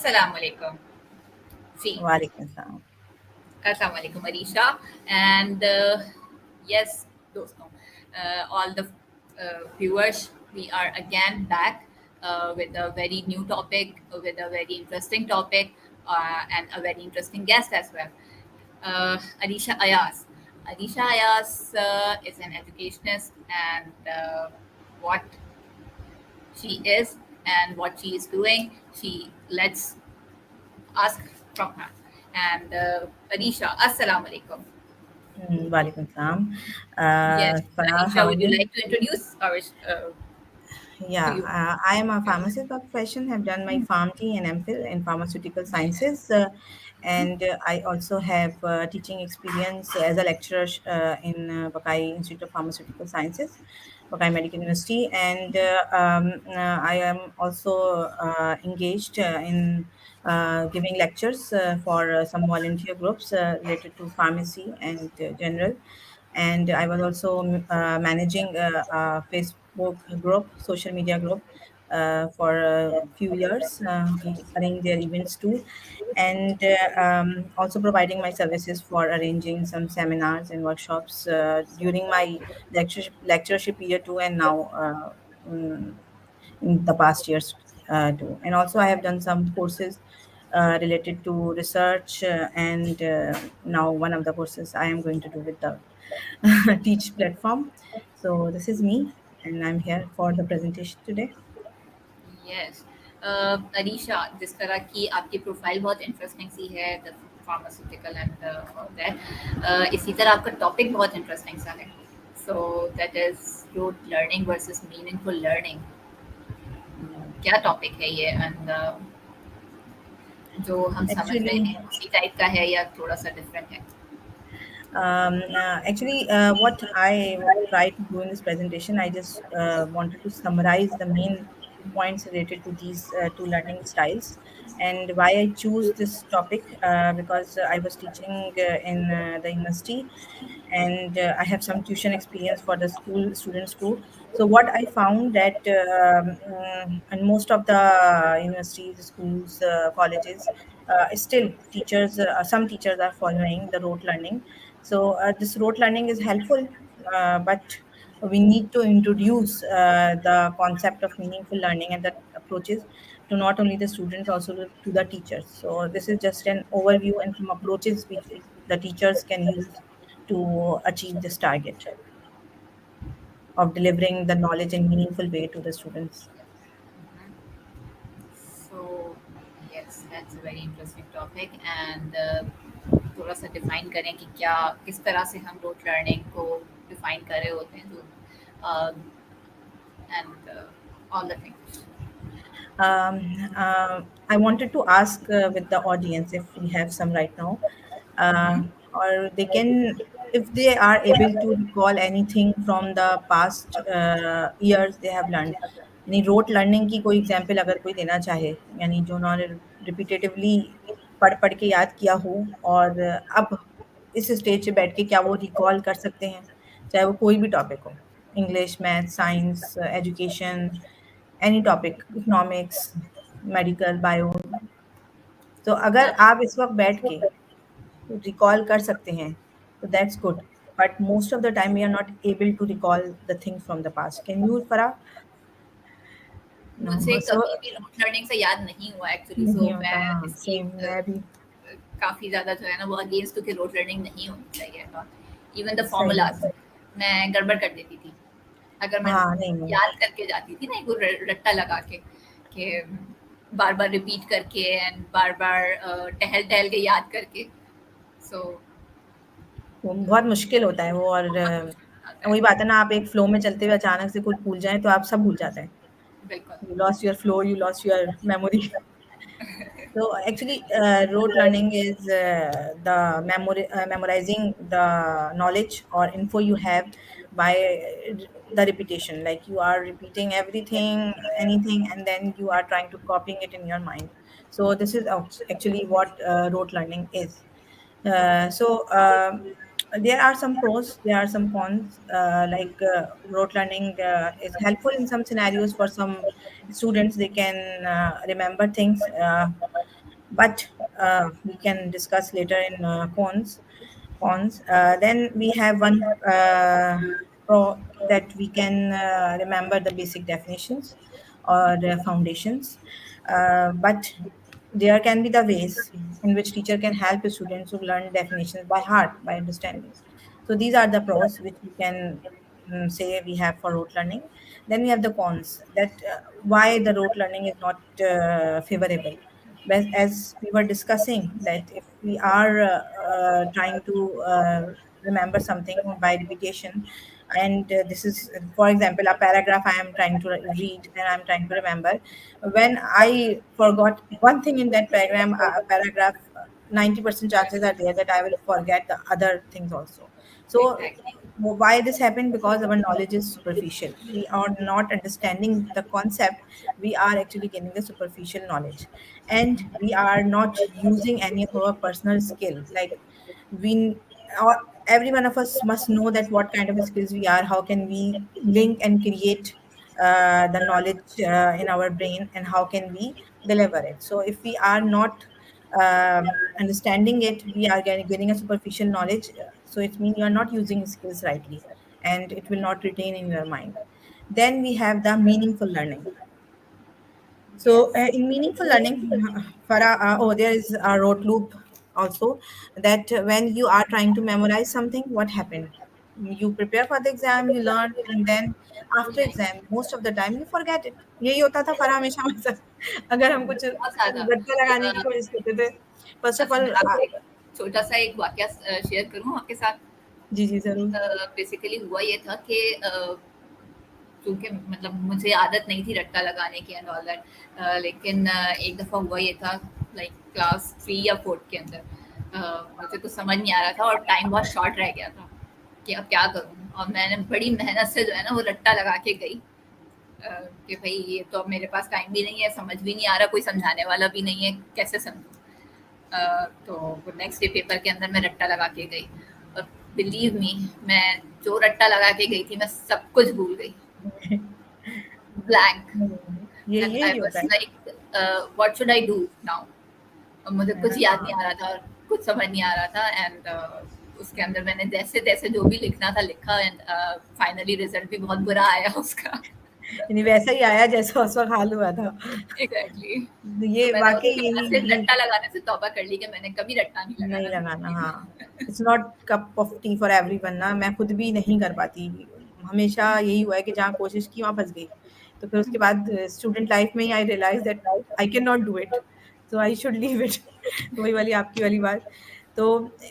Assalamu alaikum. See, Walaikum salam. Assalamu alaikum, Arisha. And yes, dosto, all the viewers, we are again back with a very new topic, with a very interesting topic, and a very interesting guest as well. Arisha Ayas. Arisha Ayas is an educationist, and what she is and what she is doing, she let's ask from her. And Anisha, Assalamu alaikum. Walaikum salam. Yes, Farah, Anisha, how are would you you? like to introduce our to Yeah, you? I am a pharmacist by profession, have done my PharmD and MPhil in pharmaceutical sciences. And I also have teaching experience as a lecturer in Bakai Institute of Pharmaceutical Sciences, Bakai Medical University. And I am also engaged in giving lectures for some volunteer groups related to pharmacy and general. And I was also managing a Facebook group, social media group, for a few years, running their events too, and also providing my services for arranging some seminars and workshops during my lectureship year too, and now in the past years too. And also, I have done some courses related to research, and now one of the courses I am going to do with the Teach platform. So this is me, and I'm here for the presentation today. Yes, Anisha, जिस तरह की आपकी profile बहुत interesting सी है, the pharmaceutical and all that, इसी तरह आपका topic बहुत इंटरेस्टिंग सा है. So that is rote learning versus meaningful learning. क्या टॉपिक है ये एंड जो हम समझ रहे Actually, हैं उसी टाइप का है या थोड़ा सा डिफरेंट है? what I would try to do in this presentation, I just wanted to summarize the main points related to these two learning styles and why I choose this topic, because I was teaching in the university, and I have some tuition experience for the school students too. So what I found that in most of the universities, schools, colleges, still teachers, some teachers are following the rote learning. So this rote learning is helpful, but we need to introduce the concept of meaningful learning and the approaches to not only the students, also to the teachers. So this is just an overview and some approaches which the teachers can use to achieve this target of delivering the knowledge in meaningful way to the students. So yes, that's a very interesting topic and थोड़ा सा define करें कि क्या किस तरह से हम rote learning को डिफाइन कर रहे होते हैं जो and all the things. I wanted to ask with the audience if we have some right now, uh, or they can, if they are able to recall anything from the past years they have learned. यानी rote learning की कोई example अगर कोई देना चाहे, यानी जो उन्होंने रिपीटेटिवली पढ़ पढ़ के याद किया हो, और अब इस स्टेज पे बैठ के क्या वो रिकॉल कर सकते हैं, चाहे वो कोई भी टॉपिक हो, English, math, science, education, any topic, economics, medical, bio. तो अगर आप इस वक्त बैठ के रिकॉल कर सकते हैं तो that's good, but most of the time we are not able to recall the things from the past. Can you, Farah? मुझसे नो. सो कभी भी रोट लर्निंग से याद नहीं हुआ एक्चुअली. सो नहीं होता, मैं हाँ, इसकी सेम मैं भी. काफ़ी ज़्यादा जो है ना वो अगेंस्ट कि रोट लर्निंग नहीं होनी चाहिए. इवन द सही फॉर्मूलाज है. मैं गड़बड़ कर देती थी अगर मैं हाँ, नहीं नहीं. याद करके जाती थी ना, एक वो रट्टा लगा के कि बार बार रिपीट करके एंड बार बार टहल टहल के याद करके. सो वो बहुत मुश्किल होता है वो, और बहुत मुश्किल आता है. वही बात है ना, आप एक फ्लो में चलते हुए अचानक से कुछ भूल जाएं तो आप सब भूल जाते हैं. बिल्कुल. You lost your flow, you lost your memory. So actually, rote learning is memorizing the knowledge or info you have by the repetition. Like you are repeating everything, anything, and then you are trying to copying it in your mind. So this is actually what rote learning is. So There are some pros, there are some cons. Rote learning is helpful in some scenarios for some students. They can remember things, but we can discuss later in cons. Then we have one pro, that we can remember the basic definitions or the foundations. But there can be the ways in which teacher can help students to learn definitions by heart, by understanding. So these are the pros which we can say we have for rote learning. Then we have the cons, that why the rote learning is not favorable. But as we were discussing, that if we are trying to remember something by repetition, and this is, for example, a paragraph I am trying to read and I'm trying to remember, when I forgot one thing in that paragraph, 90% chances are there that I will forget the other things also. So Exactly. why this happened? Because our knowledge is superficial. We are not understanding the concept. We are actually getting the superficial knowledge, and we are not using any of our personal skill. Like we, or every one of us must know that what kind of skills we are. How can we link and create the knowledge in our brain, and how can we deliver it? So if we are not understanding it, we are getting a superficial knowledge. So it means you are not using skills rightly, and it will not retain in your mind. Then we have the meaningful learning. So Yes. in meaningful learning, there is a rote loop also, that when you are trying to memorize something, what happened? You prepare for the exam, you learn, and then after exam, most of the time you forget it. यही होता था फरा हमेशा हमारे साथ अगर हम कुछ बहुत ज़्यादा। रट्टा लगाने की कोशिश करते थे. फर्स्ट ऑफ अच्छा, ऑल, मैं आपको एक छोटा-सा एक वाक़या शेयर करूँ आपके साथ? जी जी जरूर. बेसिकली हुआ ये था कि क्योंकि मतलब मुझे आदत नहीं थी रट्टा लगाने की एंड ऑल दैट, लेकिन एक दफ़ा हुआ ये था, लाइक क्लास 3 या 4 के अंदर, मुझे कुछ समझ नहीं आ रहा था और टाइम बहुत शॉर्ट रह गया था कि अब क्या करूँ, और मैंने बड़ी मेहनत से जो है ना वो रट्टा लगा के गई, कि भाई ये तो अब मेरे पास टाइम भी नहीं है, समझ भी नहीं आ रहा, कोई समझाने वाला भी नहीं है, कैसे समझूँ? तो वो नेक्स्ट डे पेपर के अंदर मैं रट्टा लगा के गई, और बिलीव मी, मैं जो रट्टा लगा के गई थी मैं सब कुछ भूल गई, ब्लैंक, ये एंड आई यही होता वाज है. Like what should I do now? और मुझे कुछ याद नहीं हाँ. आ रहा था और कुछ समझ नहीं आ रहा था, एंड उसके अंदर मैंने जैसे तैसे जो भी लिखना था लिखा, एंड फाइनली रिजल्ट भी बहुत बुरा आया उसका। यानी वैसा ही आया जैसा उस वक्त हाल हुआ था. एग्जैक्टली। तो ये मैंने वाकई उसके बाद यही से यही रट्टा लगाने से तौबा कर ली कि मैंने कभी रट्टा नहीं नहीं लगाना लगाना. जिंदगी हाँ. में। It's not cup of T for everyone ना. मैं खुद भी नहीं कर पाती. हमेशा यही हुआ है कि जहाँ कोशिश की वहाँ फंस गई. तो फिर उसके बाद स्टूडेंट लाइफ में ही I realise that I can not do it, so I should leave it. वही वाली आपकी वाली बात. तो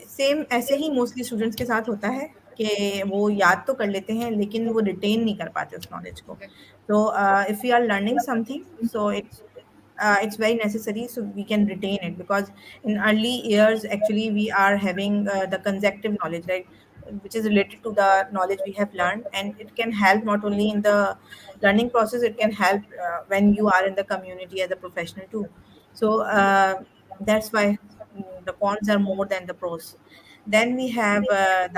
सेम ऐसे ही मोस्टली स्टूडेंट्स के साथ होता है कि वो याद तो कर लेते हैं, लेकिन वो रिटेन नहीं कर पाते उस नॉलेज को. तो if you are learning something, so it's very necessary so we can retain it, because in early years actually we are having the consecutive knowledge, right, which is related to the knowledge we have learned, and it can help not only in the learning process, it can help when you are in the community as a professional too. So that's why the cons are more than the pros. Then we have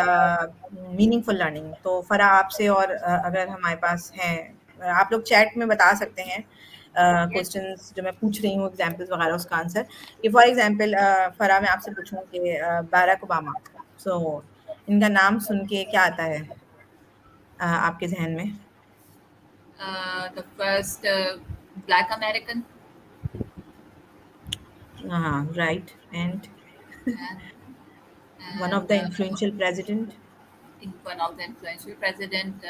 the meaningful learning. तो फरा आपसे, और अगर हमारे पास हैं, आप लोग chat में बता सकते हैं यस। क्वेश्चंस जो मैं पूछ रही हूँ, एग्जाम्पल्स वगैरह उसका आंसर. कि फॉर एग्जाम्पल फरा, मैं आपसे पूछूं कि बाराक ओबामा, सो इनका नाम सुन के क्या आता है आपके जहन में? द फर्स्ट ब्लैक अमेरिकन, हाँ, right. And one of and the influential president. one of the influential president,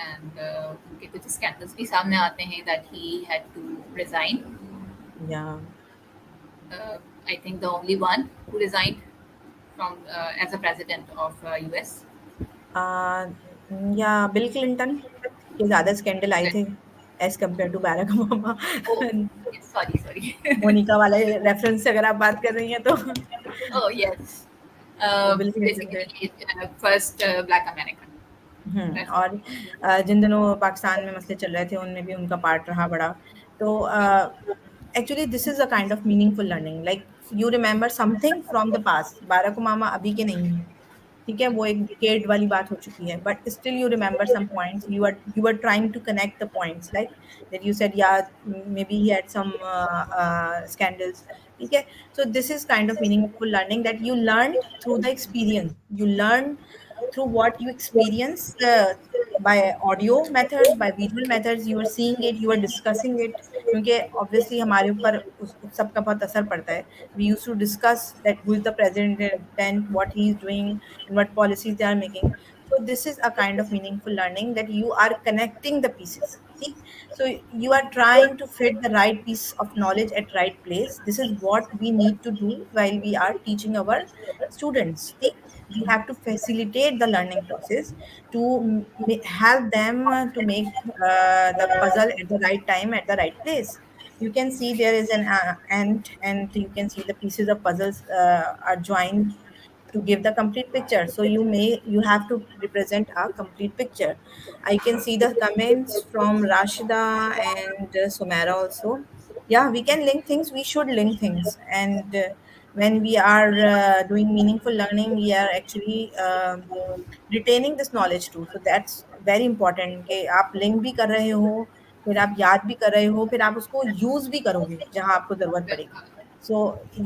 and उनके कुछ स्कैंडल्स भी सामने आते हैं that he had to resign. या I think the only one who resigned from as a president of US. या Bill Clinton के ज़्यादा स्कैंडल आए थे as compare to Barack Obama. Oh, yes, sorry, sorry. Monica वाले reference से अगर आप बात कर रही हैं तो Oh, yes. बिल क्लिंटन थे. Basically, first black American और president. जिन दिनों पाकिस्तान में मसले चल रहे थे, उनमें भी उनका पार्ट रहा बड़ा. तो actually this is a kind of meaningful learning, like you remember something from the past. Barack Obama अभी के नहीं हैं, ठीक है, वो एक डिकेड वाली बात हो चुकी है, but still you remember some points, you are trying to connect the points like that you said, yeah, maybe he had some scandals. ठीक है, so this is kind of meaningful learning, that you learned through the experience, you learn through what you experience, by audio methods, by visual methods, you are seeing it, you are discussing it, क्योंकि obviously हमारे ऊपर उस सब का बहुत असर पड़ता है. We used to discuss that who is the president, what he is doing, and what policies they are making. So this is a kind of meaningful learning, that you are connecting the pieces. See, so you are trying to fit the right piece of knowledge at right place. This is what we need to do while we are teaching our students. See, we have to facilitate the learning process to help them to make the puzzle at the right time at the right place. You can see there is an ant, and you can see the pieces of puzzles are joined to give the complete picture. So you have to represent a complete picture. I can see the comments from Rashida and Sumera also. Yeah, we can link things, we should link things, and when we are doing meaningful learning, we are actually retaining this knowledge too. So that's very important कि आप link भी कर रहे हो, फिर आप याद भी कर रहे हो, फिर आप उसको यूज भी करोगे जहां आपको जरूरत पड़ेगी. बिल्कुल. सो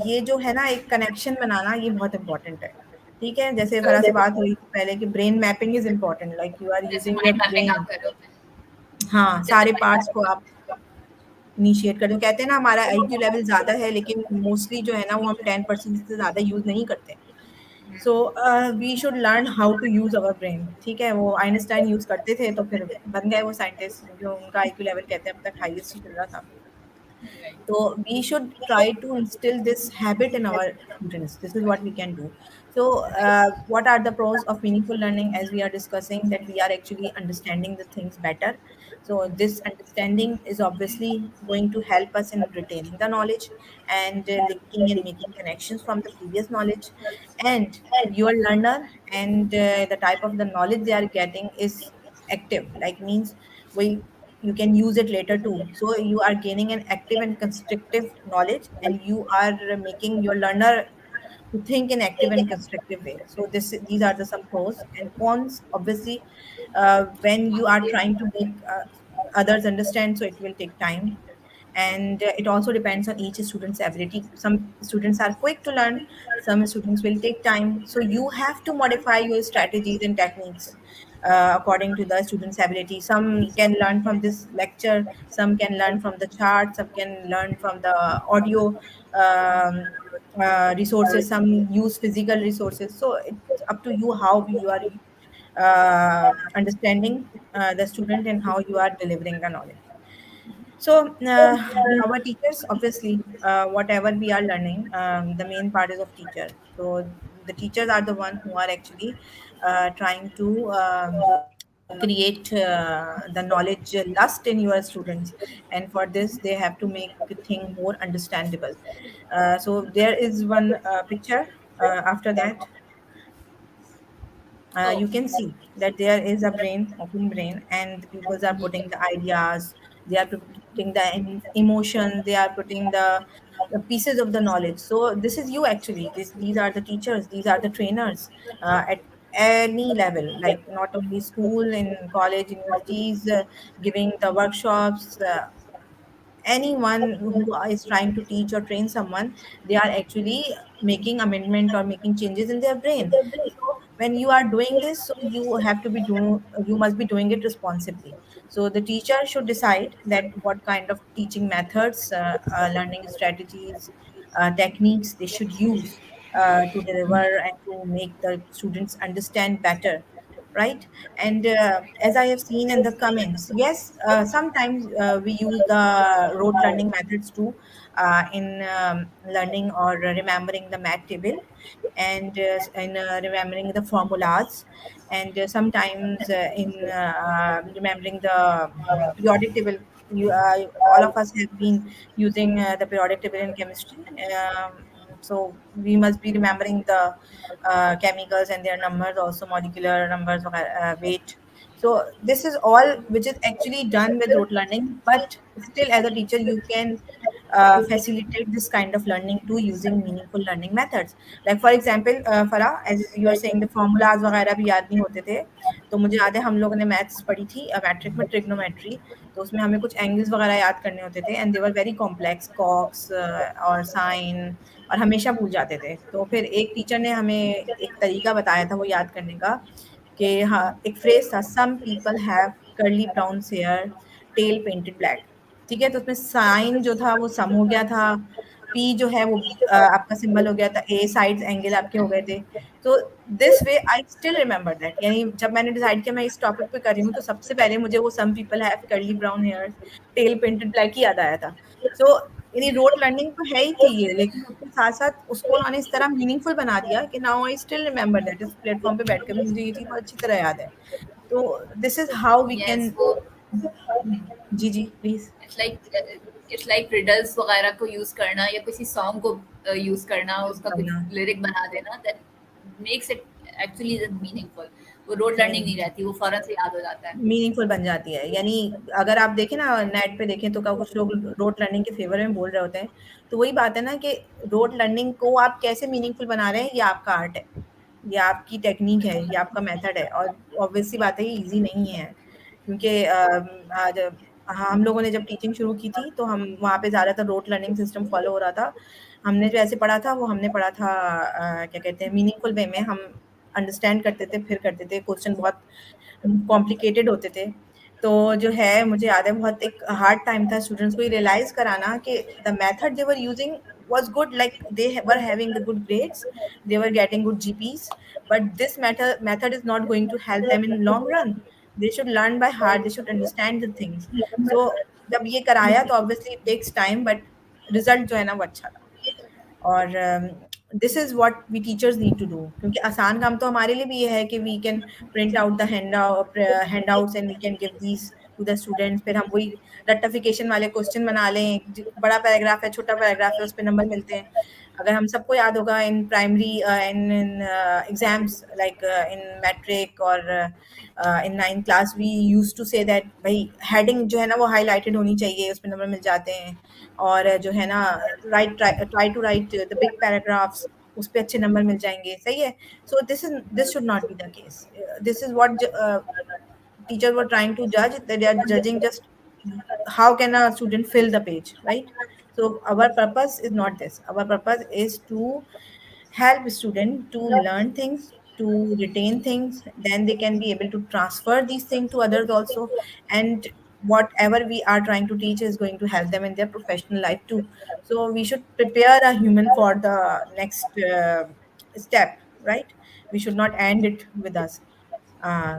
ये जो है ना, एक कनेक्शन बनाना, ये बहुत इंपॉर्टेंट है. ठीक है, जैसे फरा से बिल्कुल. बात हुई थी पहले कि brain mapping is important, like you are जैसे using your mind mapping brain. आप करोगे. हाँ, जैसे सारे माइंड पार्ट्स को मैपिंग. आप इनिशिएट कर दो. कहते हैं ना, हमारा आईक्यू लेवल ज़्यादा है, लेकिन मोस्टली जो है ना, वो हम 10% से ज़्यादा यूज़ नहीं करते. So we should learn how to use our brain. ठीक है, वो आइंस्टाइन यूज़ करते थे, तो फिर बन गए वो साइंटिस्ट, जो उनका आईक्यू लेवल कहते हैं अब तक हाईएस्ट ही चल रहा था. Right. So we should try to instill this habit in our students. This is what we can do. So, what are the pros of meaningful learning? As we are discussing, that we are actually understanding the things better. So this understanding is obviously going to help us in retaining the knowledge and linking and making connections from the previous knowledge. And your learner and the type of the knowledge they are getting is active. Like means we you can use it later too. So you are gaining an active and constructive knowledge, and you are making your learner to think in active and constructive way. So these are the some pros and cons. Obviously, when you are trying to make others understand, so it will take time, and it also depends on each student's ability. Some students are quick to learn, some students will take time. So you have to modify your strategies and techniques according to the student's ability. Some can learn from this lecture, some can learn from the chart, some can learn from the audio resources, some use physical resources. So it's up to you how you are understanding the student and how you are delivering the knowledge. So, our teachers, obviously, whatever we are learning, the main part is of teacher. So, the teachers are the one who are actually trying to create the knowledge lust in your students, and for this, they have to make the thing more understandable. So, there is one picture. After that, Oh, you can see that there is a brain, open brain, and the pupils are putting the ideas, they are putting the emotions, they are putting the pieces of the knowledge. So this is you actually. These are the teachers, these are the trainers at any level, like not only school, in college, universities, giving the workshops. Anyone who is trying to teach or train someone, they are actually making amendment or making changes in their brain. So when you are doing this, so you must be doing it responsibly. So the teacher should decide that what kind of teaching methods, learning strategies, techniques they should use to deliver and to make the students understand better, right? And as I have seen in the comments, yes, sometimes we use the rote learning methods too in learning or remembering the math table, and in remembering the formulas, and sometimes in remembering the periodic table. All of us have been using the periodic table in chemistry. So we must be remembering the chemicals and their numbers, also molecular numbers of weight. So this is all which is actually done with rote learning, but still as a teacher you can facilitate this kind of learning to using meaningful learning methods. Like for example, Farah, as you are saying, the formulas वगैरह भी याद नहीं होते थे, तो मुझे याद है हम लोगों ने मैथ्स पढ़ी थी मैट्रिक में, ट्रिग्नोमेट्री, तो उसमें हमें कुछ एंगल्स वगैरह याद करने होते थे and they were very complex, cos और साइन, और हमेशा भूल जाते थे। तो फिर एक टीचर ने हमें एक तरीका बताया था वो याद करने का, कि हाँ, एक फ्रेज था, some people have curly brown hair, tail painted black. ठीक है, तो उसमें साइन जो था वो सम हो गया था, पी जो है वो आपका सिंबल हो गया था, ए साइड्स एंगल आपके हो गए थे। तो this way I still remember that, यानी जब मैंने डिसाइड किया मैं इस टॉपिक पे कर रही हूँ, तो सबसे पहले मुझे वो some people have curly brown hairs, tail painted black ही याद आया था। सो यानी रोट लर्निंग तो है ही थी ये, लेकिन उसके साथ-साथ उसको उन्होंने इस तरह मीनिंगफुल बना दिया कि now I still remember that, इस प्लेटफ़ॉर्म पे बैठ के भी मुझे ये चीज़ बहुत अच्छी तरह याद है। तो this is how we yes, can. वो जी, जी, please. It's like it's like riddles वगैरह को यूज करना या किसी सॉन्ग को यूज करना, उसका कुछ करना लिरिक बना देना, that makes it actually meaningful. वो रोड लर्निंग नहीं मीनिंगफुल, रहती, वो फौरन से याद हो जाता है। मीनिंगफुल बन जाती है। यानी अगर आप देखें ना, नेट पे देखें, तो कुछ लोग रोट लर्निंग के फ़ेवर में बोल रहे होते हैं। तो वही बात है ना कि रोट लर्निंग को आप कैसे मीनिंगफुल बना रहे हैं, ये आपका आर्ट है, ये आपकी टेक्नीक है, ये आपका मेथड है, और ऑब्वियस सी बात है ये ईज़ी नहीं है। क्योंकि आज हाँ, हम लोगों ने जब टीचिंग शुरू की थी, तो हम वहाँ पे ज़्यादातर रोट लर्निंग सिस्टम फ़ॉलो हो रहा था। हमने जो ऐसे पढ़ा था, वो हमने पढ़ा था क्या कहते हैं, मीनिंगफुल वे में हम अंडरस्टैंड करते थे, फिर करते थे, क्वेश्चन बहुत कॉम्प्लिकेटेड होते थे। तो जो है मुझे याद है बहुत एक हार्ड टाइम था स्टूडेंट्स को ये रियलाइज़ कराना कि the method they were using was good, like they were having the good grades, they were getting good GPs, but this method is not going to help them in long run. They should learn by heart, they should understand the things. So जब ये कराया तो obviously it takes time, but result जो है ना वो अच्छा था। और this is what we teachers need to do, क्योंकि आसान काम तो हमारे लिए भी ये है कि we can print out the handouts and we can give these to the students, फिर हम वही रट्टाफिकेशन वाले क्वेश्चन बना लें, बड़ा पैराग्राफ है, छोटा पैराग्राफ है, उस पे नंबर मिलते हैं। अगर हम सबको याद होगा in primary in exams, like in matric और in 9th class, we used to say that भाई हेडिंग जो है ना वो हाइलाइटेड होनी चाहिए, उसमें नंबर मिल जाते हैं। और जो है ना, try to write the big paragraphs, उस पे अच्छे नंबर मिल जाएँगे, सही है? So this should not be the case. This is what teachers were trying to judge, that they are judging just how can a student fill the page, right? So our purpose is not this. Our purpose is to help student to learn things, to retain things, then they can be able to transfer these things to others also, and whatever we are trying to teach is going to help them in their professional life too. So we should prepare a human for the next step, right? We should not end it with us.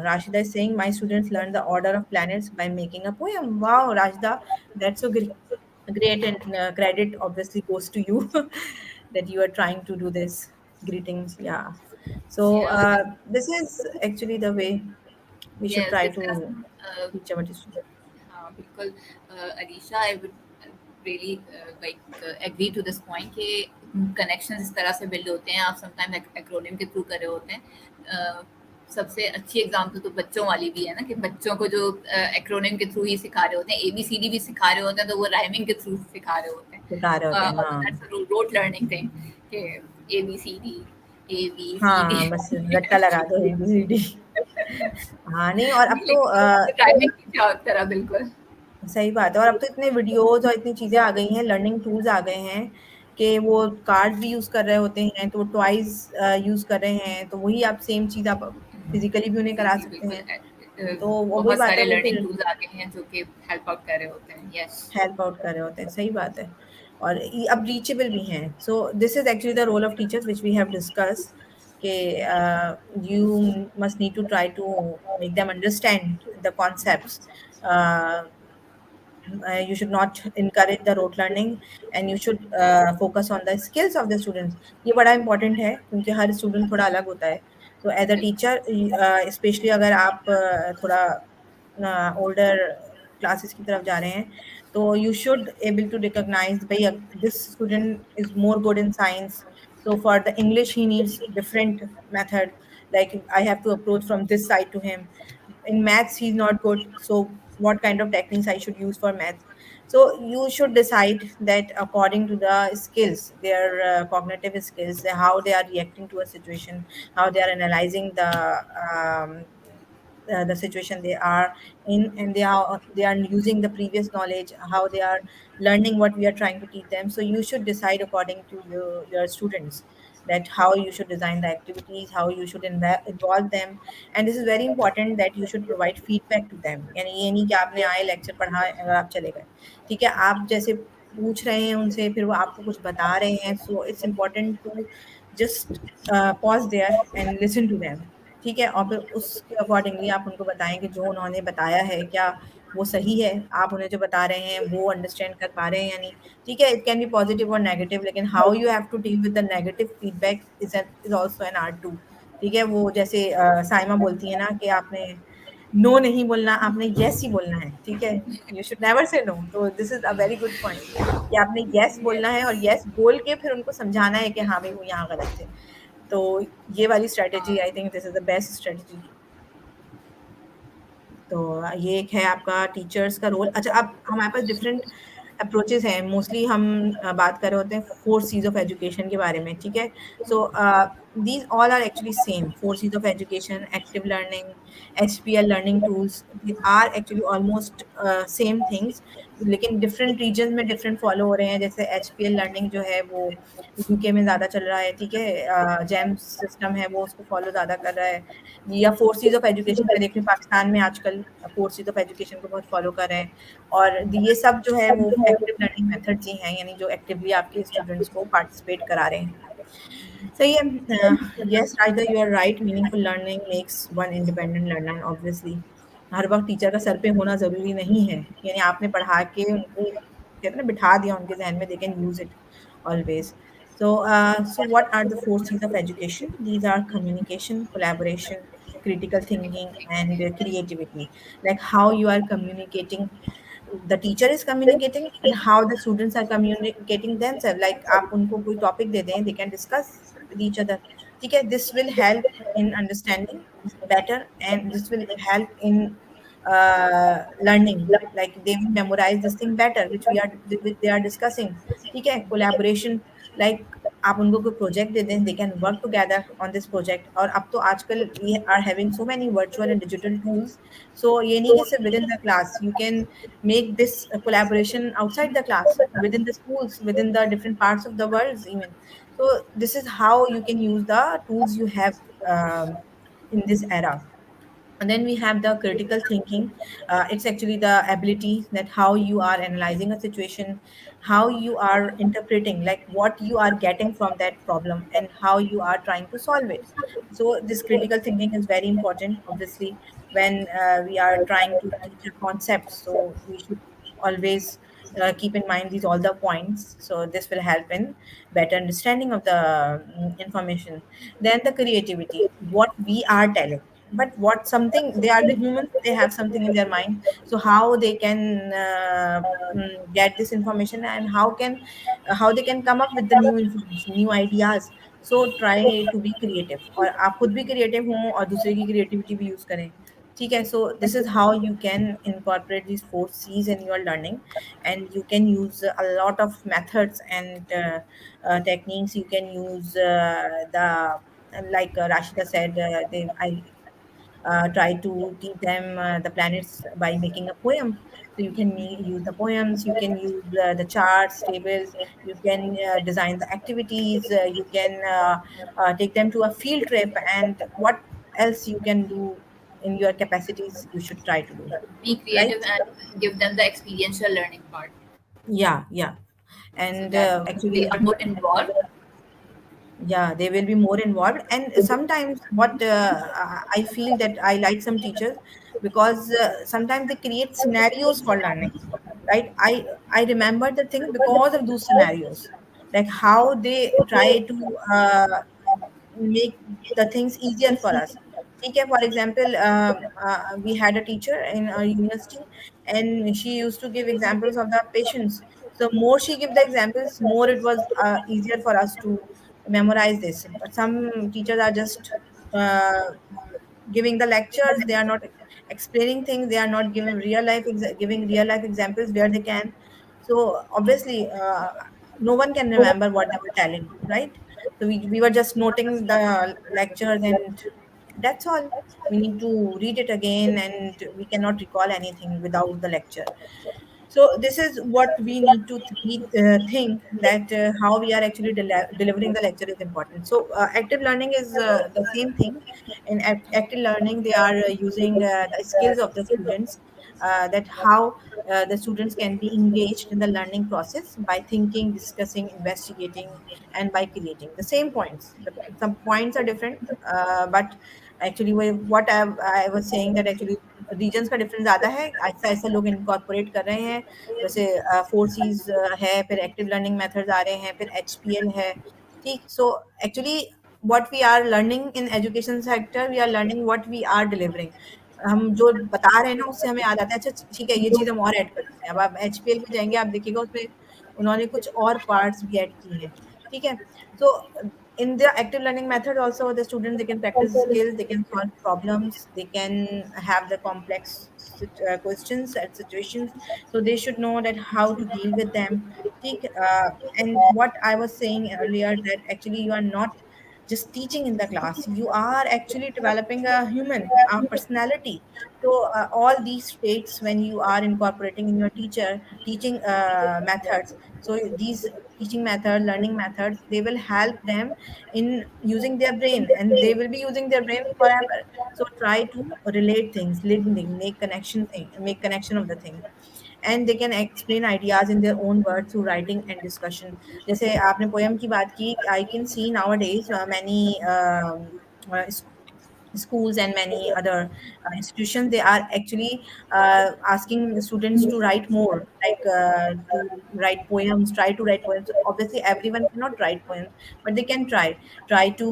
Rashida is saying, my students learn the order of planets by making a poem. Wow, Rashida, that's so great, and credit obviously goes to you that you are trying to do this. Greetings, yeah. So Yeah, this is actually the way we should yes, try discuss. to teach our students. हाँ बिल्कुल, Alisha, I would really like agree to this point कि connections इस तरह से build होते हैं, आप sometime acronym के थ्रू कर रहे होते हैं। सबसे अच्छी एग्जांपल तो बच्चों वाली भी है ना, कि बच्चों को जो एक्रोनिम के थ्रू ही सिखा रहे होते हैं, ABCD भी सिखा रहे होते हैं, तो वो राइमिंग के थ्रू सिखा रहे होते हैं। सिखा रहे होते हैं, ऑल्दो हाँ। That's a rote learning thing कि ABCD ABCD हाँ, बस रट्टा लगा दो ABCD। हाँ, नहीं, और अब नहीं, तो लेकिन राइमिंग की तरह बिल्कुल। सही बात है, और अब तो इतने वीडियोज़ और इतनी चीज़ें आ गई हैं, लर्निंग टूल्स आ गए हैं कि वो कार्ड्स भी यूज़ कर रहे होते हैं, तो वो टॉयज़ यूज़ कर रहे हैं, तो वही आप सेम चीज़ आप फिज़िकली भी उन्हें जी, करा जी, सकते बिल्कुल। हैं। तो वो वही बहुत बात है, सारे वो लर्निंग फिर टूल्स आ गए हैं जो कि हेल्प आउट कर रहे होते हैं। यस। हेल्प आउट कर रहे होते हैं, सही बात है। और अब रीचेबल भी हैं। So this is actually the role of teachers which we have discussed, कि you must need to try to make them understand the concepts. You should not encourage the rote learning, and you should focus on the skills of the students. ये बड़ा important है, क्योंकि हर student थोड़ा अलग होता है। तो एज अ बिल्कुल। टीचर, स्पेशली अगर आप थोड़ा ओल्डर क्लासेस की तरफ जा रहे हैं, तो you should able to recognise भाई this student is more good in science, so for the English he needs different method, like I have to approach from this side to him. In maths he's not good, so what kind of techniques I should use for maths. So you should decide that according to the skills, their cognitive skills, how they are reacting to a situation, how they are analyzing the situation they are in, and they are using the previous knowledge, how they are learning what we are trying to teach them. So you should decide according to your students, that how you should design the activities, how you should involve them. And this is very important that you should provide feedback to them. यानी ये नहीं कि आपने आए lecture पढ़ा और आप चले गए, ठीक है, आप जैसे पूछ रहे हैं उनसे, फिर वो आपको कुछ बता रहे हैं, so it's important to just pause there and listen to them, ठीक है, और फिर उसके अकॉर्डिंगली आप उनको बताएं कि जो उन्होंने बताया है क्या वो सही है, आप उन्हें जो बता रहे हैं वो अंडरस्टैंड कर पा रहे हैं या नहीं, ठीक है। इट कैन बी पॉजिटिव और नेगेटिव, लेकिन how you have to deal with the negative feedback is also an art too, ठीक है। वो जैसे साइमा बोलती है ना कि आपने नो नहीं बोलना, आपने यस ही बोलना है, ठीक है। You should never say no, तो this is a very good point कि आपने यस बोलना है और यस बोल के फिर उनको समझाना है कि हाँ भाई वो यहाँ गलत थे। तो ये वाली strategy, I think this is the best strategy. तो ये एक है आपका टीचर्स का रोल। अच्छा, अब हमारे पास डिफरेंट अप्रोचेस हैं। मोस्टली हम बात कर रहे होते हैं 4 सीज़ ऑफ एजुकेशन के बारे में, ठीक है? So these all are actually same, 4 Cs of education, active learning, HPL learning tools, they are actually almost same things, लेकिन डिफरेंट रीजन में डिफरेंट फॉलो हो रहे हैं। जैसे एचपीएल लर्निंग जो है वो यूके में ज़्यादा चल रहा है, ठीक है? जेम्स सिस्टम है वो उसको फॉलो ज़्यादा कर रहा है। या फोर्सेस ऑफ एजुकेशन का देख रहे हैं, पाकिस्तान में आजकल फोर्सेस ऑफ एजुकेशन को बहुत फॉलो कर रहे हैं। और ये सब जो है वो एक्टिव लर्निंग मेथड्स ही हैं, यानी जो एक्टिवली आपके स्टूडेंट्स को पार्टिसिपेट करा रहे हैं। सही है। Yes writer, you are right, meaningful learning makes one independent learner obviously. हर वक्त टीचर का सर पे होना ज़रूरी नहीं है, यानी आपने पढ़ा के उनको कहते हैं ना बिठा दिया उनके जहन में, they can use it always. So what are the 4 C's of education? These are communication, collaboration, critical thinking, and creativity. Like how you are communicating, the teacher is communicating, and how the students are communicating themselves. Like आप उनको कोई topic दे दें, they can discuss with each other. ठीक है, this will help in understanding better, and this will help in learning. Like they will memorize this thing better, which they are discussing. ठीक है, collaboration, like आप उनको कोई project दे दें, they can work together on this project. और अब तो आजकल we are having so many virtual and digital tools, so ये नहीं कि सिर्फ within the class, you can make this collaboration outside the class, within the schools, within the different parts of the world even. So this is how you can use the tools you have in this era. And then we have the critical thinking. It's actually the ability that how you are analyzing a situation, how you are interpreting, like what you are getting from that problem, and how you are trying to solve it. So this critical thinking is very important, obviously, when we are trying to teach a concept. So we should always keep in mind these all the points. So this will help in better understanding of the information. Then the creativity, what we are telling, but what something, they are the humans, they have something in their mind, so how they can get this information, and how they can come up with the new information, new ideas. So try to be creative, और आप खुद भी creative हों और दूसरे की creativity भी use करें, ठीक है। So this is how you can incorporate these 4 C's in your learning, and you can use a lot of methods and techniques. You can use the like Rashida said, I try to teach them the planets by making a poem. So you can use the poems, you can use the charts, tables, you can design the activities, you can take them to a field trip, and what else you can do in your capacities, you should try to do, Be creative right? and give them the experiential learning part Yeah, yeah. so And that they actually, are more involved. yeah, they will be more involved. And sometimes what I feel that I like some teachers, because sometimes they create scenarios for learning, right? I remember the things because of those scenarios, like how they try to make the things easier for us. Okay, for example, we had a teacher in our university, and she used to give examples of the patients. So more she give the examples, more it was easier for us to memorize this. But some teachers are just uh, giving the lectures, they are not explaining things, they are not giving real life examples where they can So obviously, no one can remember what they were telling, right? So we were just noting the lectures, and that's all. We need to read it again, and we cannot recall anything without the lecture. So this is what we need to think, that how we are actually delivering the lecture is important. So active learning is the same thing. In active learning, they are using the skills of the students, that how the students can be engaged in the learning process by thinking, discussing, investigating, and by creating the same points. Some points are different, but actually वो what I was saying that actually reasons का difference ज़्यादा है, ऐसा-ऐसा लोग incorporate कर रहे हैं। जैसे 4 seize है, फिर एक्टिव लर्निंग मेथड्स आ रहे हैं, फिर एचपीएल है, ठीक? So actually what we are learning in education sector, we are learning what we are delivering. हम जो बता रहे हैं ना, उससे हमें याद आता है, अच्छा ठीक है, ये चीज़ हम और ऐड कर देते हैं। अब आप एचपीएल में जाएँगे, आप देखिएगा उसमें उन्होंने कुछ और पार्ट्स भी ऐड किए हैं, ठीक है? So in the active learning method also, the students, they can practice skills, they can solve problems, they can have the complex questions and situations, so they should know that how to deal with them, ठीक? And what I was saying earlier, that actually you are not just teaching in the class, you are actually developing a human, a personality. So all these traits, when you are incorporating in your teaching methods, so these teaching method, learning methods, they will help them in using their brain, and they will be using their brain forever. So try to relate things, link, make connection of the thing, and they can explain ideas in their own words through writing and discussion. जैसे आपने poem की बात की, I can see nowadays many uh, schools and many other institutions, they are actually asking students to write more, like to write poems, try to write poems. Obviously everyone cannot write poems, but they can try to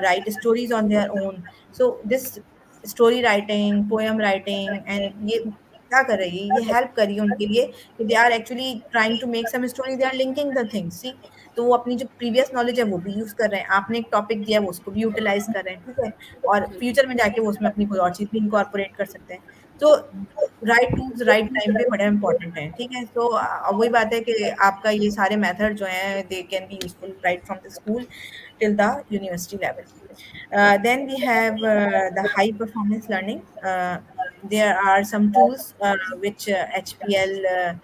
write stories on their own. So this story writing, poem writing, and ये क्या कर रही है, ये help कर रही है उनके लिए कि they are actually trying to make some story, they are linking the things, see? तो वो अपनी जो प्रीवियस नॉलेज है वो भी यूज कर रहे हैं, आपने एक टॉपिक दिया वो उसको भी यूटिलाइज कर रहे हैं, ठीक है? और फ्यूचर में जाके वो उसमें अपनी कोई और चीज़ भी इनकॉर्पोरेट कर सकते हैं। तो राइट टूल्स राइट टाइम पे बड़ा इंपॉर्टेंट है, ठीक है? तो वही बात है कि आपका ये सारे मेथड जो हैं, they can be useful right from the school till the university level. Then we have the high performance learning. There are some tools which HPL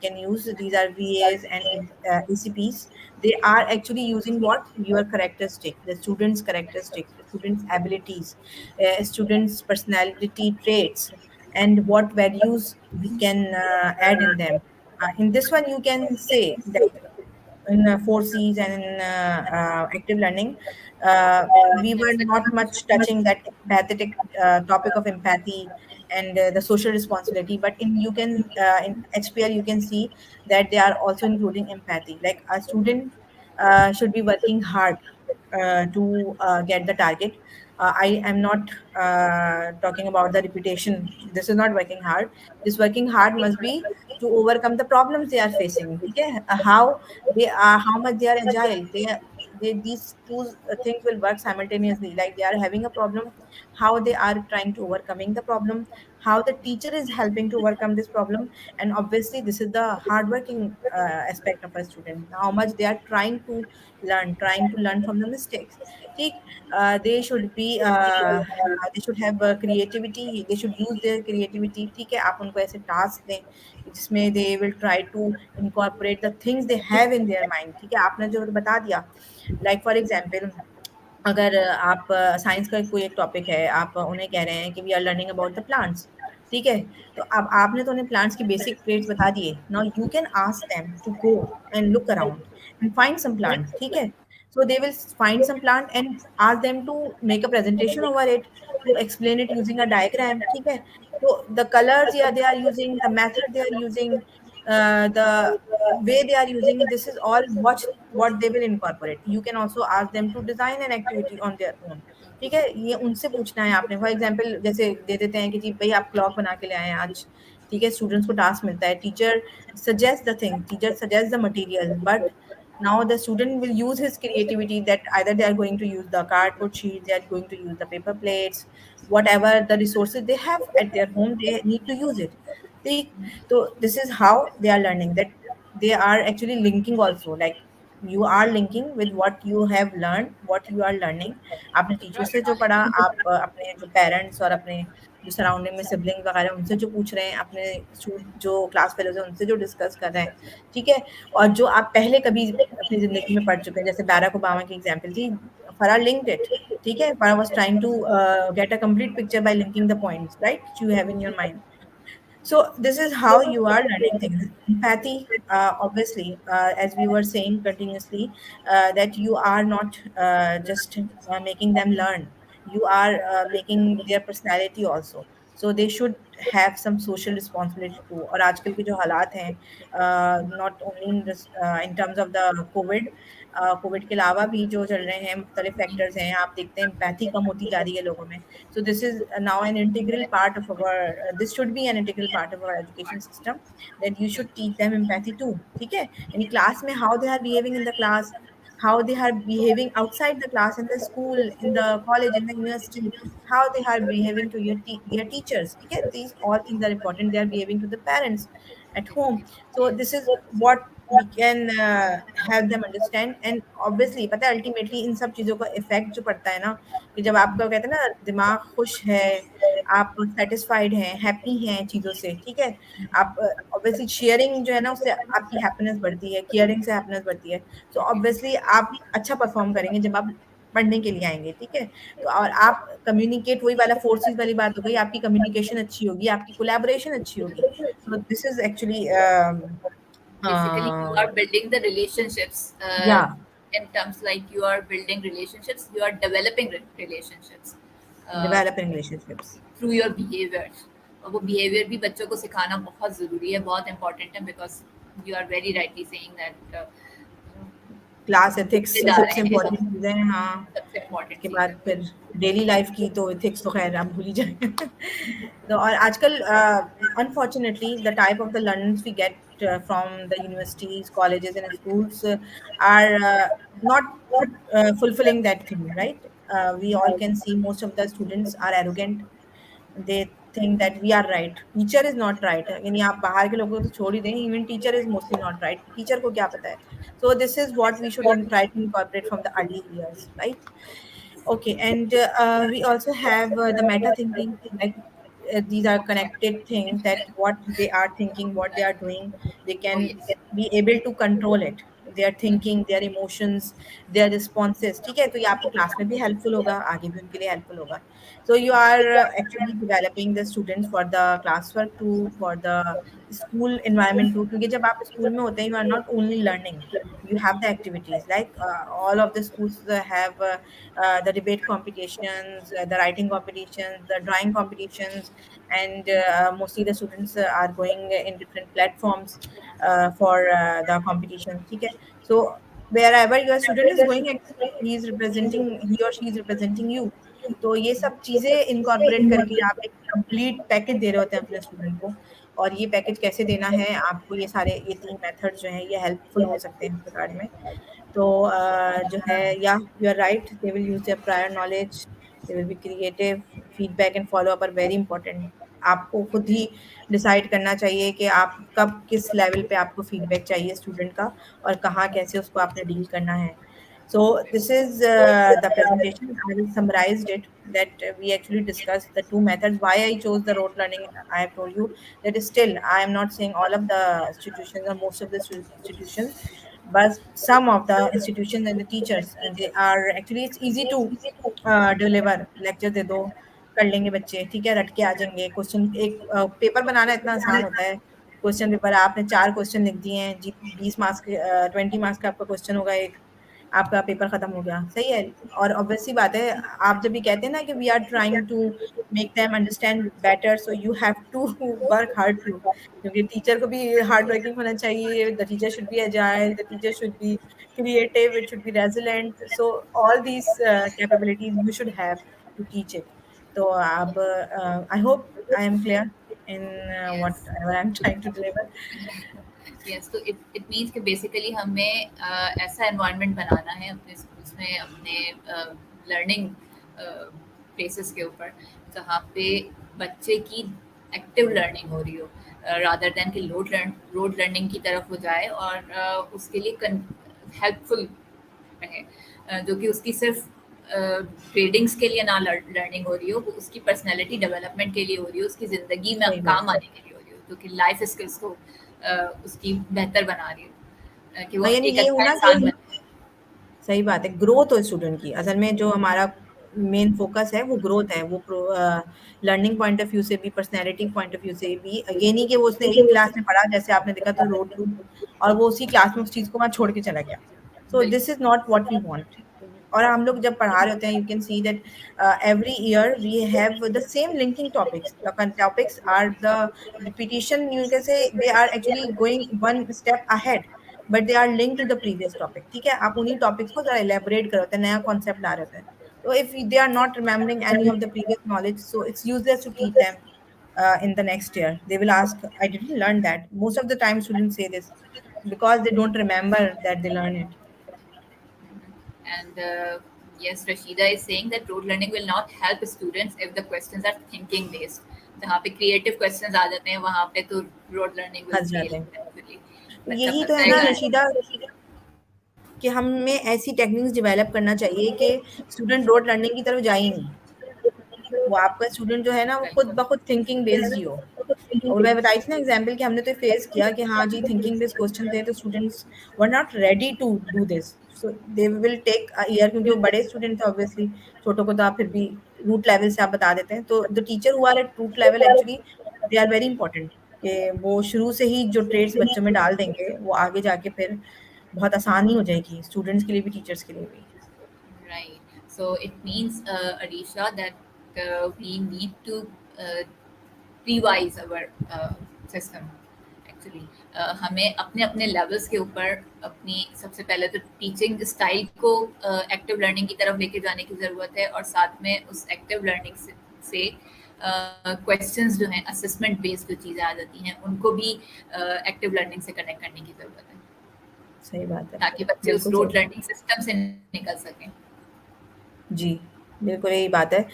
can use. These are VAs and ACPs. They are actually using what? Your characteristic, the student's characteristics, the student's abilities, student's personality traits, and what values we can add in them. In this one, you can say that in 4Cs and in active learning, we were not much touching that empathetic topic of empathy and the social responsibility. But in you can in HPL you can see that they are also including empathy. Like a student should be working hard to get the target. I am not talking about the reputation. This is not working hard. This working hard must be to overcome the problems they are facing. Okay, how they are, how much they are agile. These two things will work simultaneously. Like they are having a problem, how they are trying to overcoming the problem, how the teacher is helping to overcome this problem, and obviously this is the hardworking aspect of a student. How much they are trying to learn from the mistakes. ठीक? They should be they should have creativity. They should use their creativity. ठीक है? आप उनको ऐसे task दें जिसमें they will try to incorporate the things they have in their mind. ठीक है? आपने जो बता दिया, like for example, अगर आप साइंस का कोई एक टॉपिक है, आप उन्हें कह रहे हैं कि we are learning about the plants, ठीक है? तो अब आपने तो उन्हें प्लांट्स की बेसिक ट्रेट्स बता दिए। Now you can ask them to go and look around and find some plant, ठीक है? So they will find some plant and ask them to make a presentation over it, to explain it using a diagram, ठीक है? So the colors, yeah, they are using, the method they are using, the way they are using, this is all what they will incorporate. You can also ask them to design an activity on their own, ठीक है? ये उनसे पूछना है आपने। For example जैसे दे देते हैं कि जी भाई आप क्लॉक बना के ले आए हैं आज, ठीक है? स्टूडेंट्स को टास्क मिलता है, teacher suggest the thing, teacher suggest the material, but now the student will use his creativity, that either they are going to use the cardboard sheet, they are going to use the paper plates, whatever the resources they have at their home, they need to use it, ठीक. तो this is how they are learning, that they are actually linking also, like you are linking with what you have learned, what you are learning. आपने teacher से जो पढ़ा, आप अपने जो parents और अपने जो सराउंडिंग में सिबलिंग वगैरह उनसे जो पूछ रहे हैं, अपने जो क्लास फेलोज हैं उनसे जो डिस्कस कर रहे हैं, ठीक है। और जो आप पहले कभी अपनी जिंदगी में पढ़ चुके हैं, जैसे बैराक ओबामा की एग्जाम्पल थी, फरा लिंक्ड इट, ठीक है। फरा was trying to get a complete picture by linking the points, right, you have in your mind. So this is how you are learning things. Empathy, obviously, as we were saying continuously, that you are not just making them learn. You are making their personality also. So they should have some social responsibility too. और आजकल के जो हालात हैं, not only in terms of the COVID, Covid के अलावा भी जो चल रहे हैं मुख्तलिफ फैक्टर्स हैं, आप देखते हैं एम्पैथी कम होती जा रही है लोगों में। So this is now an integral part of our this should be an integral part of our education system, that you should teach them empathy too, ठीक है। यानी क्लास में how they are behaving in the class, how they are behaving outside the class, in the school, in the college, in the university, how they are behaving to their teachers, ठीक है। These all things are important. They are behaving to the parents at home. So this is what we can have them understand. And obviously पता है ultimately इन सब चीज़ों का effect जो पड़ता है ना, कि जब आपका कहते हैं ना दिमाग खुश है, आप सेटिस्फाइड हैं, हैप्पी हैं चीज़ों से, ठीक है। आप ऑब्वियसली शेयरिंग जो है ना उससे आपकी हैप्पीनेस बढ़ती है, केयरिंग से हैप्पीनेस बढ़ती है। तो ऑब्वियसली आप अच्छा परफॉर्म करेंगे जब आप पढ़ने के लिए आएंगे, ठीक है। तो और आप कम्युनिकेट, वही वाला फोर्सेस वाली बात हो गई, आपकी कम्युनिकेशन अच्छी होगी, आपकी कोलैबोरेशन अच्छी होगी। तो this is actually Basically, you are building the relationships, या in terms like you are building relationships, you are developing relationships uh, developing relationships. through your behaviors. और वो बिहेवियर भी बच्चों को सिखाना बहुत ज़रूरी है, बहुत इंपॉर्टेंट है, because you are very rightly saying that class ethics जा सबसे रहे हैं हम, इम्पोर्टेंट चीज़ें हैं, हाँ। सबसे इम्पोर्टेंट उसके चीज़ बाद है। फिर डेली लाइफ की तो एथिक्स तो खैर आप भूल ही जाए। तो और आजकल unfortunately the type of the learnings we get from the universities, colleges and schools are not fulfilling that thing, right? We all can see most of the students are arrogant. They think that we are right, teacher is not right, यानी आप बाहर के लोगों को तो छोड़ ही दें, even teacher is mostly not right, teacher को क्या पता है। So this is what we should try to incorporate from the early years, right? Okay, and we also have the meta thinking, like these are connected things, that what they are thinking, what they are doing, they oh can yes, be able to control it. Their thinking, their emotions, their responses, ठीक है। तो ये आपको class में भी helpful होगा, आगे भी उनके लिए हेल्पफुल होगा। So you are actually developing the students for the classwork too, for the school environment too, क्योंकि जब आप स्कूल में होते हैं, you are not only learning, you have the activities, like all of the schools have the debate competitions, the writing competitions, the drawing competitions, and mostly the students are going in different platforms for the competition, ठीक है। So wherever your student is going, actually he is representing, he or she is representing you। तो ये सब चीज़ें incorporate करके आप एक complete package दे रहे होते हैं अपने स्टूडेंट को। और ये पैकेज कैसे देना है आपको, ये 3 मेथड जो हैं ये हेल्पफुल हो सकते हैं इस रिगार्ड में। तो जो है, या you are right, they will use their prior knowledge, they will be creative, feedback and follow up are very important. आपको खुद ही डिसाइड करना चाहिए कि आप कब किस लेवल पे आपको फीडबैक चाहिए स्टूडेंट का, और कहाँ कैसे उसको आपने डील करना है। So this is the presentation. I will summarized it, that we actually discussed the two methods. Why I chose the rote learning, I have told you that still I am not saying all of the institutions or most of the institutions, but some of the institutions and the teachers, and they are actually, it's easy to deliver lecture दे दो, कर लेंगे बच्चे, ठीक है, रट के आ जाएंगे। Question एक पेपर बनाना इतना आसान होता है। क्वेश्चन पेपर आपने 4 क्वेश्चन लिख दिए हैं जी, 20 मार्क्स के 20 मार्क्स का आपका क्वेश्चन होगा एक, आपका पेपर खत्म हो गया, सही है। और ऑब्वियस सी बात है, आप जब भी कहते हैं ना कि we are trying to make them understand better, so you have to work hard too, क्योंकि टीचर को भी हार्ड वर्किंग होना चाहिए, the teacher should be agile, the teacher should be creative, it should be resilient, so all these capabilities you should have to teach it. तो अब I hope I am clear in yes. What I am trying to deliver. Yes, तो it it means कि basically हमें ऐसा environment बनाना है अपने schools में, अपने लर्निंग प्लेसेस के ऊपर, जहाँ पे बच्चे की एक्टिव लर्निंग हो रही हो, रादर देन कि रोड लर्निंग की तरफ वो जाए और उसके लिए हेल्पफुल रहे, जो कि उसकी सिर्फ ग्रेडिंग्स के लिए ना लर्निंग हो रही हो, वो उसकी पर्सनैलिटी डेवलपमेंट के लिए हो रही हो, उसकी ज़िंदगी में सही बात काम है। आने के लिए हो रही हो, जो कि लाइफ स्किल्स को उसकी बेहतर बना रही हो, कि वो हाँ, यानी एक ये हो अच्छा ना इंसान कि बने। सही बात है, ग्रोथ हो स्टूडेंट की। असल में जो हमारा मेन फ़ोकस है वो ग्रोथ है, वो लर्निंग पॉइंट ऑफ व्यू से भी, पर्सनैलिटी पॉइंट ऑफ व्यू से भी। ये नहीं कि वो उसने एक क्लास में पढ़ा, जैसे आपने देखा तो रोड टू, और वो उसी क्लास में उस चीज़ को वहाँ छोड़ के चला गया। सो दिस इज़ बिल्कुल। Not what we want. और हम लोग जब पढ़ा रहे होते हैं, you can see that every year we have the same linking topics. The topics are the repetition, you can say they are actually going one step ahead, but they are link to the previous topic. ठीक है, आप उन्हीं topics को जरा elaborate कर होते हैं, नया कॉन्सेप्ट ला रहे होते हैं। तो if they are not remembering any of the previous knowledge, so it's useless to teach them in the next year. They will ask, I didn't learn that. Most of the time students say this because they don't remember that they learn it. And yes, Rashida is saying that rote learning will not help students if the questions are thinking based. जहाँ पे creative questions आ जाते हैं वहाँ पे तो road learning will फंस fail जाते हैं। एक्चुअली। तो बच्चा यही तो फंस है ना जाएगा। रशीदा, कि हमें ऐसी टेक्निक्स डेवलप करना चाहिए कि स्टूडेंट रोड लर्निंग की तरफ जाए ही नहीं। वो आपका स्टूडेंट जो है ना, वो खुद ब खुद थिंकिंग बेस्ड ही हो। और मैं बताई थी ना एग्जाम्पल कि हमने तो फेस किया कि हाँ जी, थिंकिंग बेस्ड क्वेश्चन थे तो students were not ready to do this, so they will take a year, क्योंकि वो बड़े स्टूडेंट थे ऑब्वियसली। छोटों को तो आप फिर भी रूट लेवल से आप बता देते हैं। तो the teacher who are at root level actually they are very important, कि वो शुरू से ही जो ट्रेड्स बच्चों में डाल देंगे, वो आगे जाके फिर बहुत आसानी हो जाएगी स्टूडेंट्स के लिए भी, टीचर्स के लिए भी। Right. So it means, Arisha, that we need to revise our system. Actually, हमें अपने अपने लेवल्स के ऊपर अपनी सबसे पहले तो टीचिंग स्टाइल को एक्टिव लर्निंग की तरफ लेके जाने की ज़रूरत है, और साथ में उस एक्टिव लर्निंग से क्वेश्चंस जो हैं असेसमेंट बेस्ड जो चीज़ें आ जाती हैं उनको भी एक्टिव लर्निंग से कनेक्ट करने की ज़रूरत है, सही बात है, ताकि बच्चे उस बिल्कुल रोड सही। लर्निंग सिस्टम से निकल सकें। जी, बिल्कुल यही बात है।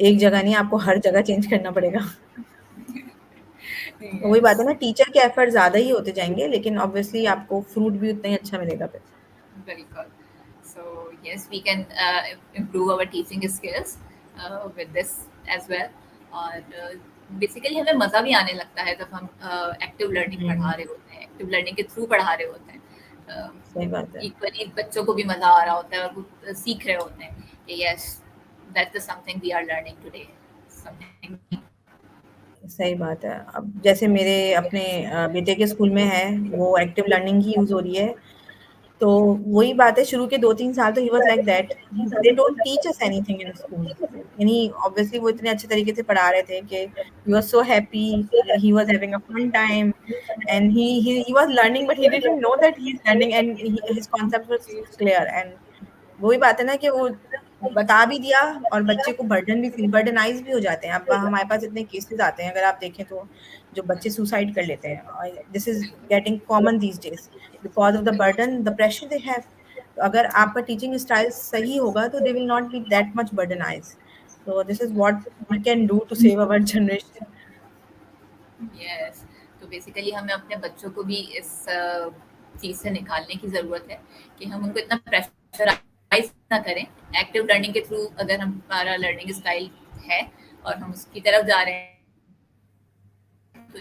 एक जगह नहीं, आपको हर जगह चेंज करना पड़ेगा। वही बात है Yes, ना, टीचर के एफर्ट ज़्यादा ही होते जाएँगे, लेकिन ऑब्वियसली आपको फ्रूट भी उतना ही अच्छा मिलेगा फिर। very good. So yes, we can improve our teaching skills with this as well. और बेसिकली हमें मज़ा भी आने लगता है जब हम एक्टिव लर्निंग पढ़ा हुँ, रहे होते हैं, एक्टिव लर्निंग के थ्रू पढ़ा रहे होते हैं। सही बात है। इक्वली बच्चों को भी मज़ा आ रहा होता है और वो सीख रहे होते हैं कि yes, that is something we are learning today, something. सही बात है। अब जैसे मेरे अपने बेटे के स्कूल में है, वो एक्टिव लर्निंग ही यूज़ हो रही है। तो वही बात है, शुरू के 2-3 साल तो he was like that. They don't teach us anything in school. यानी ऑब्वियसली वो इतने अच्छे तरीके से पढ़ा रहे थे कि he was so happy, he was having a fun time, and he was learning, but he didn't know that he is learning, and his concept was clear. And वही बात है ना कि वो बता भी दिया, और बच्चे को बर्डन भी फील, बर्डनाइज़ भी हो जाते हैं। अब हमारे पास इतने केसेज़ आते हैं, अगर आप देखें तो, जो बच्चे सुसाइड कर लेते हैं, और this is getting common these days because of the burden, the pressure they have. तो अगर आपका टीचिंग स्टाइल सही होगा, तो they will not be that much burdenised. So this is what we can do to save our generation. Yes, तो basically हमें अपने बच्चों को भी इस चीज़ से निकालने की ज़रूरत है कि हम उनको इतना प्रेशराइज ना करें। एक्टिव लर्निंग के थ्रू अगर हमारा लर्निंग स्टाइल है और हम उसकी तरफ जा रहे हैं, तो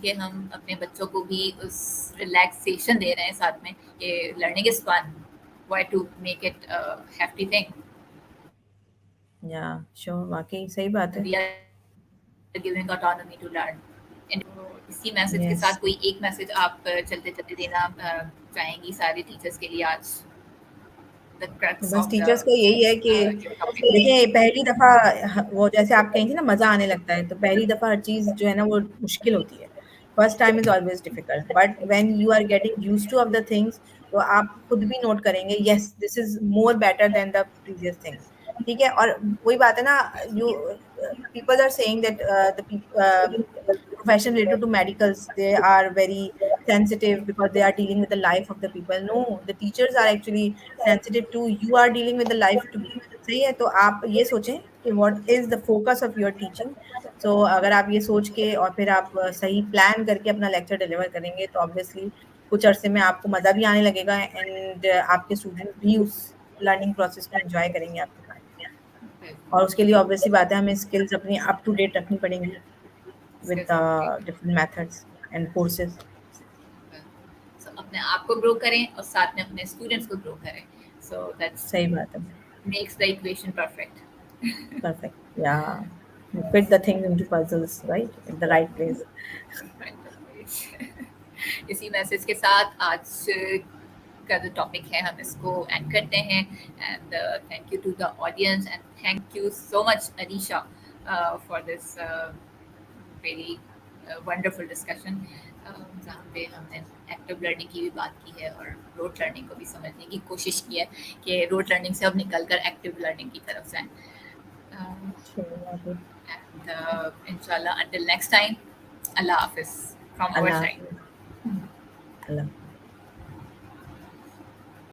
कि हम अपने बच्चों को भी उस रिलैक्सेशन दे रहे हैं साथ में, कि learning is fun, why to make it happy thing, या श्योर, वाक़ई सही बात है। We are giving autonomy to learn. इसी मैसेज के यस। साथ कोई एक मैसेज आप चलते चलते देना चाहेंगी सारे टीचर्स के लिए आज, द तो क्रक्स बस ऑफ द टीचर्स को यही है कि जो टॉपिक। देखिए, पहली दफ़ा वो जैसे आप कही थी ना, मज़ा आने लगता है, तो पहली दफ़ा हर चीज़ जो है ना वो मुश्किल होती है। First time is always difficult, but when you are getting used to of the things, तो आप खुद भी नोट करेंगे, yes this is more better than the previous thing. ठीक है? और वही बात है ना, you people are saying that profession related to medicals, they are very sensitive because they are dealing with the life of the people. No, the teachers are actually sensitive too, you are dealing with the life too। सही है, तो आप ये सोचें कि what is the focus of your teaching, सो अगर आप ये सोच के और फिर आप सही प्लान करके अपना लेक्चर डिलीवर करेंगे तो ऑब्वियसली कुछ अरसे में आपको मज़ा भी आने लगेगा एंड आपके स्टूडेंट भी उस लर्निंग प्रोसेस को एंजॉय करेंगे आपके साथ। और उसके लिए ऑब्वियस सी बात है हमें स्किल्स अपनी अप टू डेट रखनी पड़ेंगी with Skills update. Different methods and courses. So अपने आप को ग्रो करें और साथ में अपने स्टूडेंट्स को ग्रो करें. So that's सही बात है। makes the equation perfect. Perfect या fit the things into puzzles right in the right place. इसी मैसेज के साथ आज का जो टॉपिक है हम इसको एंड करते हैं and thank you to the audience and thank you so much Anisha for this very wonderful discussion जहाँ पे हमने एक्टिव लर्निंग की भी बात की है और रोट लर्निंग को भी समझने की कोशिश की है कि रोट लर्निंग से अब निकल कर एक्टिव लर्निंग की तरफ जाएं and inshallah until next time Allah Hafiz from our Allah side. हाफिज़। अल्लाह